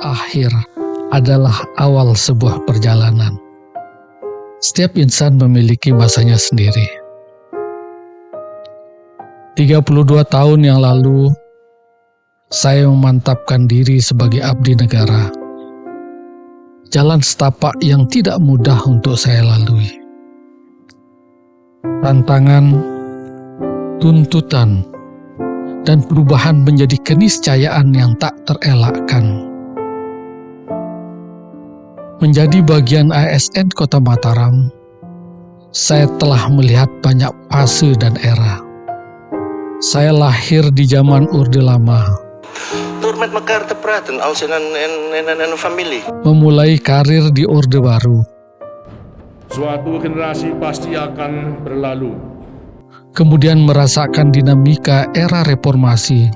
Akhir adalah awal sebuah perjalanan. Setiap insan memiliki masanya sendiri. 32 tahun yang lalu, saya memantapkan diri sebagai abdi negara. Jalan setapak yang tidak mudah untuk saya lalui. Tantangan, tuntutan, dan perubahan menjadi keniscayaan yang tak terelakkan. Menjadi bagian ASN Kota Mataram, saya telah melihat banyak fase dan era. Saya lahir di zaman Orde Lama. Memulai karir di Orde Baru. Suatu generasi pasti akan berlalu. Kemudian merasakan dinamika era reformasi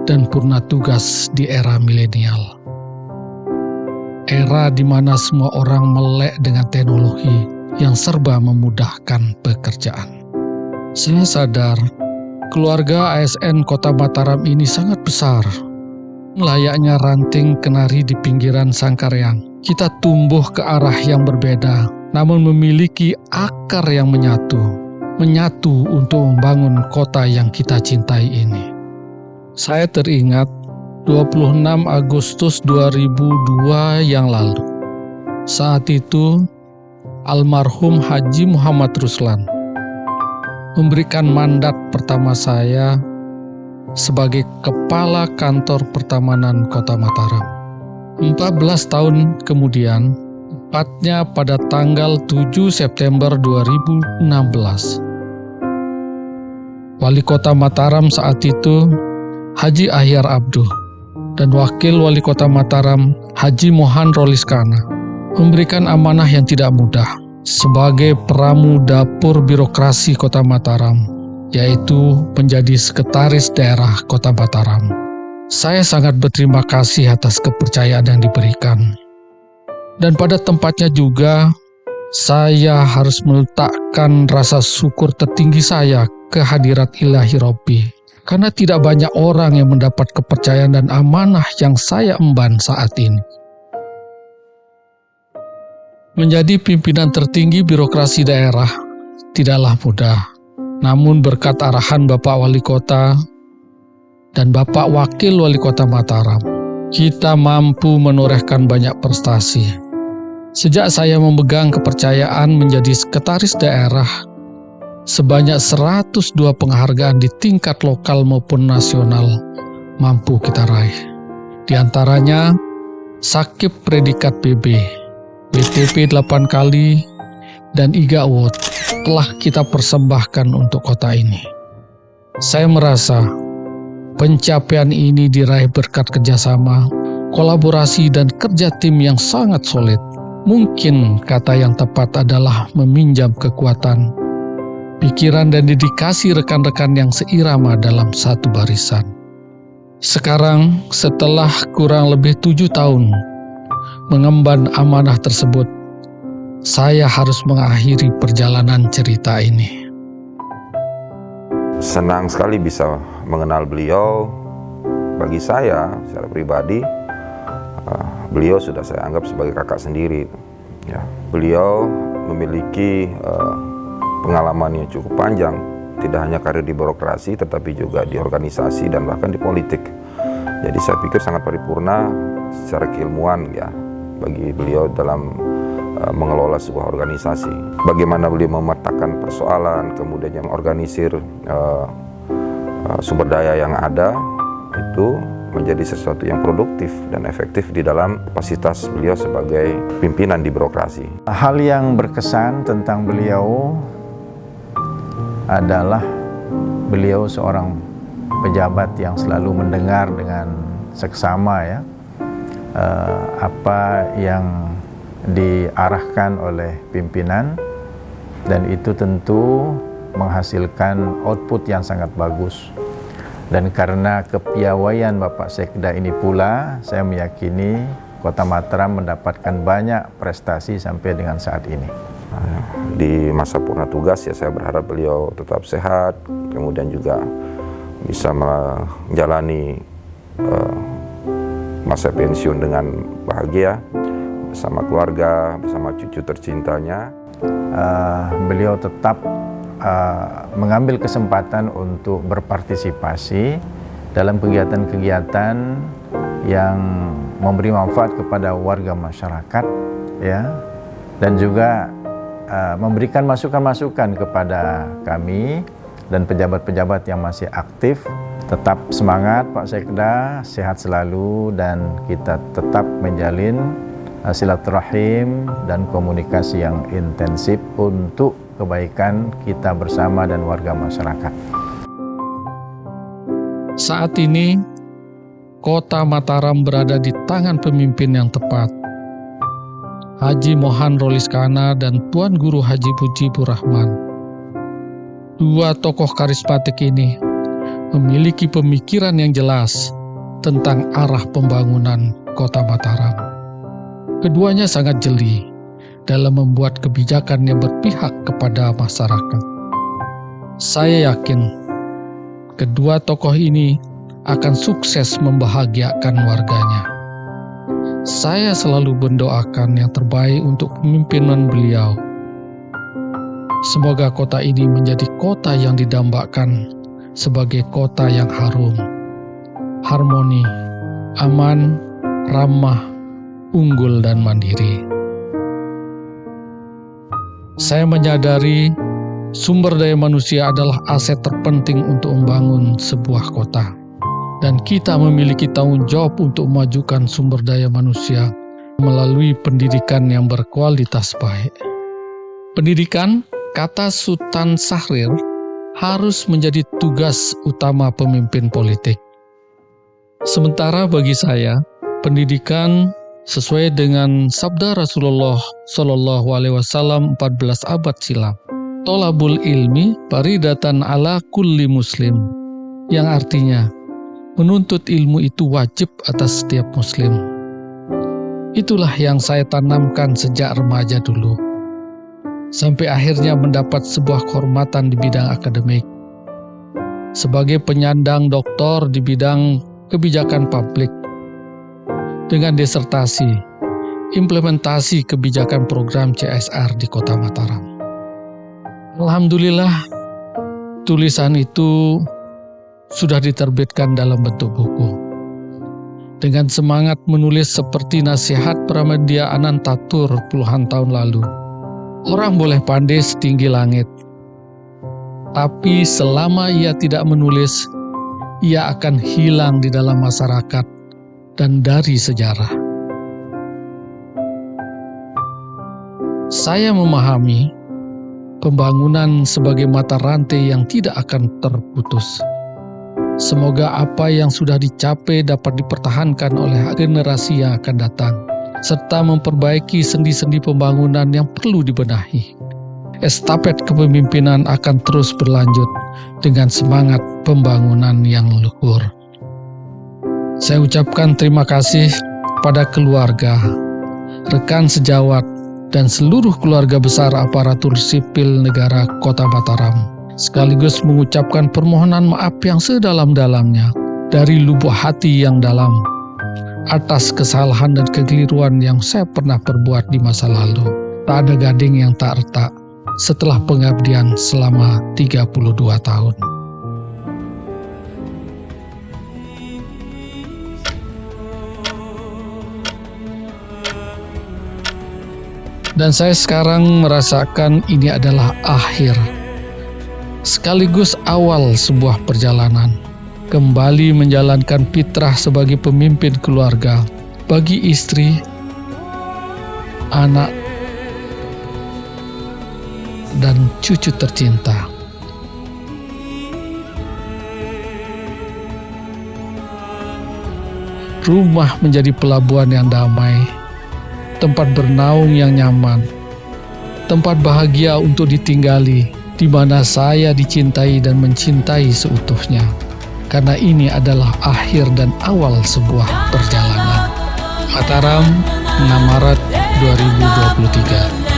dan purna tugas di era milenial. Era di mana semua orang melek dengan teknologi yang serba memudahkan pekerjaan. Saya sadar, keluarga ASN Kota Mataram ini sangat besar. Layaknya ranting kenari di pinggiran Sangkareang, kita tumbuh ke arah yang berbeda, namun memiliki akar yang menyatu untuk membangun kota yang kita cintai ini. Saya teringat 26 Agustus 2002 yang lalu. Saat itu, almarhum Haji Muhammad Ruslan memberikan mandat pertama saya sebagai Kepala Kantor Pertamanan Kota Mataram. 14 tahun kemudian, tepatnya pada tanggal 7 September 2016, Wali Kota Mataram saat itu, Haji Ahyar Abduh, dan Wakil Wali Kota Mataram, Haji Mohan Roliskana, memberikan amanah yang tidak mudah sebagai peramu dapur birokrasi Kota Mataram, yaitu menjadi Sekretaris Daerah Kota Mataram. Saya sangat berterima kasih atas kepercayaan yang diberikan. Dan pada tempatnya juga, saya harus meletakkan rasa syukur tertinggi saya ke hadirat Ilahi Robbi. Karena tidak banyak orang yang mendapat kepercayaan dan amanah yang saya emban saat ini. Menjadi pimpinan tertinggi birokrasi daerah tidaklah mudah. Namun berkat arahan Bapak Wali Kota dan Bapak Wakil Wali Kota Mataram, kita mampu menorehkan banyak prestasi. Sejak saya memegang kepercayaan menjadi sekretaris daerah, sebanyak 102 penghargaan di tingkat lokal maupun nasional mampu kita raih. Di antaranya, Sakip Predikat PB, WTP 8 kali, dan IGA Award telah kita persembahkan untuk kota ini. Saya merasa pencapaian ini diraih berkat kerjasama, kolaborasi, dan kerja tim yang sangat solid. Mungkin kata yang tepat adalah meminjam kekuatan, pikiran dan dedikasi rekan-rekan yang seirama dalam satu barisan. Sekarang, setelah kurang lebih 7 tahun mengemban amanah tersebut, saya harus mengakhiri perjalanan cerita ini. Senang sekali bisa mengenal beliau. Bagi saya, secara pribadi, beliau sudah saya anggap sebagai kakak sendiri. Ya, beliau memiliki pengalaman yang cukup panjang, tidak hanya karir di birokrasi, tetapi juga di organisasi dan bahkan di politik. Jadi saya pikir sangat paripurna secara keilmuan ya bagi beliau dalam mengelola sebuah organisasi. Bagaimana beliau memetakan persoalan, kemudian mengorganisir sumber daya yang ada, itu menjadi sesuatu yang produktif dan efektif di dalam kapasitas beliau sebagai pimpinan di birokrasi. Hal yang berkesan tentang beliau adalah beliau seorang pejabat yang selalu mendengar dengan seksama ya apa yang diarahkan oleh pimpinan, dan itu tentu menghasilkan output yang sangat bagus. Dan karena kepiawaian Bapak Sekda ini pula, saya meyakini Kota Mataram mendapatkan banyak prestasi sampai dengan saat ini. Di masa purna tugas ya, saya berharap beliau tetap sehat, kemudian juga bisa menjalani masa pensiun dengan bahagia bersama keluarga, bersama cucu tercintanya. Beliau tetap mengambil kesempatan untuk berpartisipasi dalam kegiatan-kegiatan yang memberi manfaat kepada warga masyarakat ya, dan juga memberikan masukan-masukan kepada kami dan pejabat-pejabat yang masih aktif. Tetap semangat Pak Sekda, sehat selalu, dan kita tetap menjalin silaturahim dan komunikasi yang intensif untuk kebaikan kita bersama dan warga masyarakat. Saat ini, Kota Mataram berada di tangan pemimpin yang tepat, Haji Mohan Roliskana dan Tuan Guru Haji Mujibur Rahman. Dua tokoh karismatik ini memiliki pemikiran yang jelas tentang arah pembangunan Kota Mataram. Keduanya sangat jeli dalam membuat kebijakan yang berpihak kepada masyarakat. Saya yakin kedua tokoh ini akan sukses membahagiakan warganya. Saya selalu mendoakan yang terbaik untuk pemimpinan beliau. Semoga kota ini menjadi kota yang didambakan sebagai kota yang harum, harmoni, aman, ramah, unggul, dan mandiri. Saya menyadari sumber daya manusia adalah aset terpenting untuk membangun sebuah kota. Dan kita memiliki tanggung jawab untuk memajukan sumber daya manusia melalui pendidikan yang berkualitas baik. Pendidikan, kata Sultan Syahrir, harus menjadi tugas utama pemimpin politik. Sementara bagi saya, pendidikan sesuai dengan sabda Rasulullah SAW 14 abad silam, tolabul ilmi faridatan ala kulli muslim, yang artinya menuntut ilmu itu wajib atas setiap muslim. Itulah yang saya tanamkan sejak remaja dulu, sampai akhirnya mendapat sebuah kehormatan di bidang akademik. Sebagai penyandang doktor di bidang kebijakan publik, dengan disertasi implementasi kebijakan program CSR di Kota Mataram. Alhamdulillah, tulisan itu sudah diterbitkan dalam bentuk buku. Dengan semangat menulis seperti nasihat Pramedia Anantatur puluhan tahun lalu, orang boleh pandai setinggi langit, tapi selama ia tidak menulis, ia akan hilang di dalam masyarakat dan dari sejarah. Saya memahami pembangunan sebagai mata rantai yang tidak akan terputus. Semoga apa yang sudah dicapai dapat dipertahankan oleh generasi yang akan datang, serta memperbaiki sendi-sendi pembangunan yang perlu dibenahi. Estafet kepemimpinan akan terus berlanjut dengan semangat pembangunan yang luhur. Saya ucapkan terima kasih pada keluarga, rekan sejawat, dan seluruh keluarga besar aparatur sipil negara Kota Mataram, sekaligus mengucapkan permohonan maaf yang sedalam-dalamnya dari lubuk hati yang dalam atas kesalahan dan kekeliruan yang saya pernah perbuat di masa lalu. Tak ada gading yang tak retak setelah pengabdian selama 32 tahun. Dan saya sekarang merasakan ini adalah akhir, sekaligus awal sebuah perjalanan. Kembali menjalankan fitrah sebagai pemimpin keluarga, bagi istri, anak, dan cucu tercinta. Rumah menjadi pelabuhan yang damai, tempat bernaung yang nyaman, tempat bahagia untuk ditinggali, di mana saya dicintai dan mencintai seutuhnya. Karena ini adalah akhir dan awal sebuah perjalanan. Mataram, 6 Maret 2023.